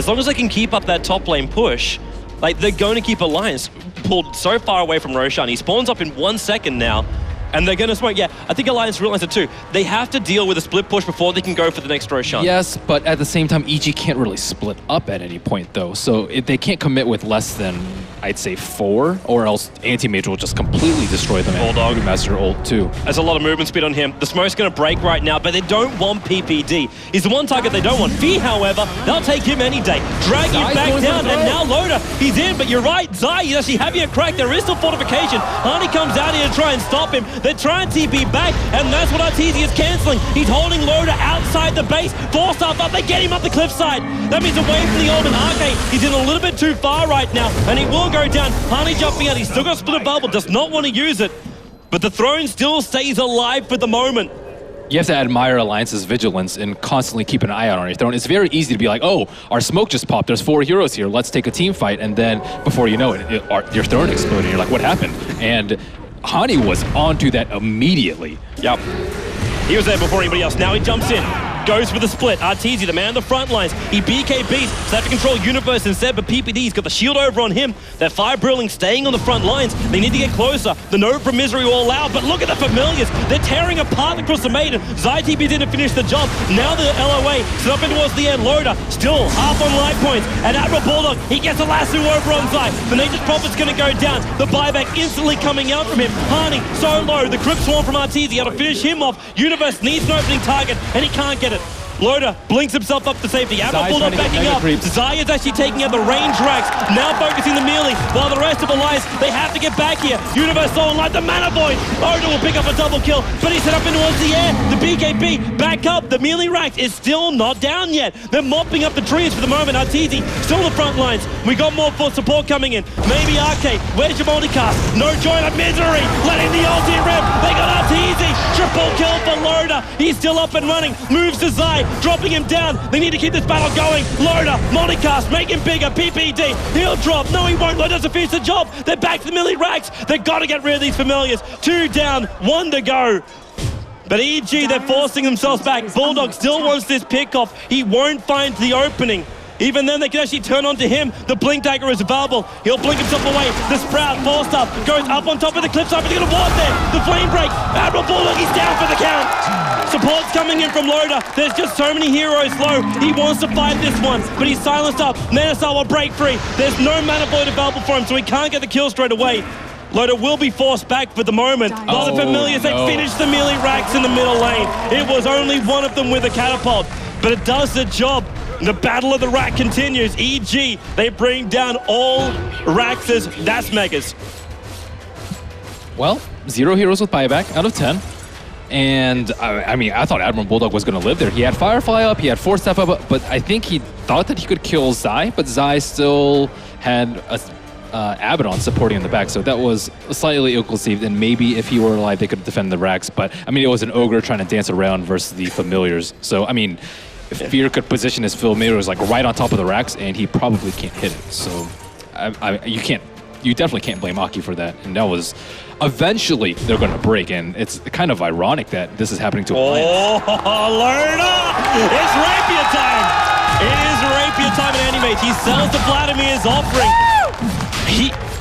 as long as they can keep up that top lane push, like, they're going to keep Alliance pulled so far away from Roshan. He spawns up in 1 second now, and they're going to smoke. Yeah, I think Alliance realized it too. They have to deal with a split push before they can go for the next Roshan. Yes, but at the same time, EG can't really split up at any point, though. So if they can't commit with less than, I'd say, 4, or else Anti-Mage will just completely destroy them. Bulldog. Master ult, too. There's a lot of movement speed on him. The smoke's going to break right now, but they don't want PPD. He's the one target they don't want. Fee, however, they'll take him any day. Drag him back down, and now Loda, he's in, but you're right, Zai, he's actually having a crack. There is still fortification. Harney comes out here to try and stop him. They're trying TP back, and that's what Arteezy is cancelling. He's holding Loda outside the base. 4-star up, they get him up the cliffside. That means away from the Ultimate Arcade. He's in a little bit too far right now, and he will go down. Harney jumping out, he's still got split bubble, does not want to use it. But the throne still stays alive for the moment. You have to admire Alliance's vigilance and constantly keep an eye out on your throne. It's very easy to be like, oh, our smoke just popped. There's 4 heroes here. Let's take a team fight. And then before you know it, your throne exploded. You're like, what happened? And Hani was onto that immediately. Yep. He was there before anybody else. Now he jumps in. Goes for the split. Arteezy, the man on the front lines. He BKBs, so they have to control Universe instead, but PPD's got the shield over on him. They're fire brilling, staying on the front lines. They need to get closer. The Nova from Misery will allow, but look at the Familiars. They're tearing apart across the Maiden. Zai TP didn't finish the job. Now the LOA, set up in towards the end. Loda, still half on life points. And Admiral Bulldog, he gets a lasso over on Zai. The Nature's Prophet's gonna go down. The buyback instantly coming out from him. Harney, so low. The Crypt Swarm from Arteezy, got to finish him off. Universe needs an opening target, and he can't get it. Loda blinks himself up to safety. Admiral Bulldog backing up. Zai is actually taking out the range racks. Now focusing the melee. While the rest of Alliance, they have to get back here. Universe on like the Mana Void. Oda will pick up a double kill, but he's set up in towards the air. The BKB back up. The melee racks is still not down yet. They're mopping up the trees for the moment. Arteezy still on the front lines. We got more for support coming in. Maybe Arcade. Where's your multicast? No join of Misery. Letting the ulti rip. They got Arteezy. Triple kill for Loda. He's still up and running. Moves to Zai. Dropping him down. They need to keep this battle going. Loda, multicast, make him bigger. PPD, he'll drop. No, he won't. Loda doesn't finish the job. They're back to the melee racks. They've got to get rid of these Familiars. 2 down, 1 to go. But EG, they're forcing themselves back. Bulldog still wants this pickoff. He won't find the opening. Even then, they can actually turn onto him. The Blink Dagger is available. He'll blink himself away. The Sprout, 4-star, goes up on top of the cliffside, but he's going to ward there. The Flame Break. Admiral Bulldog, he's down for the count. Support's coming in from Loda. There's just so many heroes low. He wants to fight this one, but he's silenced up. Nanasar will break free. There's no Mana Void available for him, so he can't get the kill straight away. Loda will be forced back for the moment. While the Familiars, they finish the melee racks in the middle lane. It was only one of them with a catapult, but it does the job. The battle of the rack continues. EG, they bring down all Rax's Das Megas. Well, 0 heroes with buyback out of 10. And I mean, I thought Admiral Bulldog was going to live there. He had Firefly up, he had 4-step up, but I think he thought that he could kill Zai, but Zai still had Abaddon supporting in the back, so that was slightly ill-conceived, and maybe if he were alive, they could defend the racks, but I mean, it was an Ogre trying to dance around versus the Familiars. So, I mean, if Fear could position his Familiars like right on top of the racks, and he probably can't hit it. So, you definitely can't blame Aki for that, and that was... Eventually, they're going to break, and it's kind of ironic that this is happening to Alliance. Oh, Lerna! It's Rapier time! It is Rapier time in Animate. He sells to Vladimir's offering.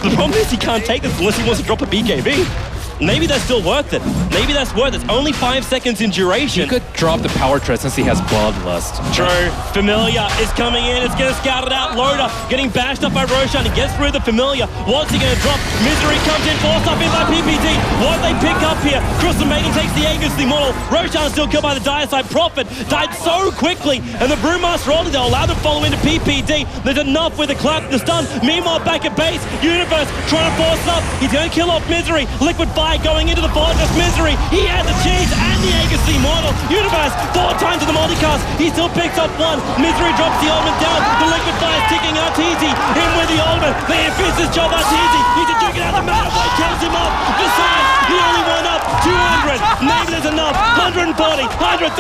The problem is he can't take this unless he wants to drop a BKB. Maybe that's still worth it. Maybe that's worth it. It's only 5 seconds in duration. He could drop the power tread since he has Bloodlust. True. Familiar is coming in. It's going to scout it out. Loda getting bashed up by Roshan. He gets through the Familiar. What's he going to drop? Misery comes in, forced up in by PPD. What they pick up here? Crystal Maiden takes the Aegis, the Immortal. Roshan still killed by the Dire Side. Prophet died so quickly. And the Brewmaster only, they'll allow them to follow into PPD. There's enough with the clap, the stun. Meanwhile, back at base, Universe trying to force up. He's going to kill off Misery. Liquid Fire going into the Fortress. Misery, he had the cheese and the Aegis, the Immortal. Universe, 4 times to the multicast. He still picks up 1. Misery drops the ultimate down. The Liquid Fire's ticking. Arteezy in with the ultimate. They infuse this job. Arteezy, he's a duke it out the Mana Void, kills him off. Besides, the only one up. 200. Maybe there's enough. 140, 136.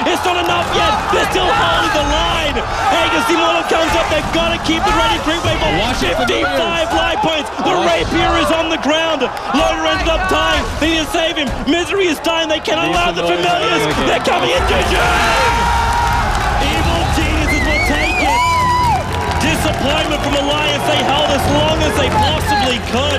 It's not enough yet. They're still holding the line. Aegis, the Immortal comes up. They've got to keep the ready creep wave on. 55 life points. The Rapier is on the ground. Loda ended up dying. They need to save him. Misery is dying. They cannot allow the Familiars. They're coming into June. Evil geniuses will take it. as they possibly can.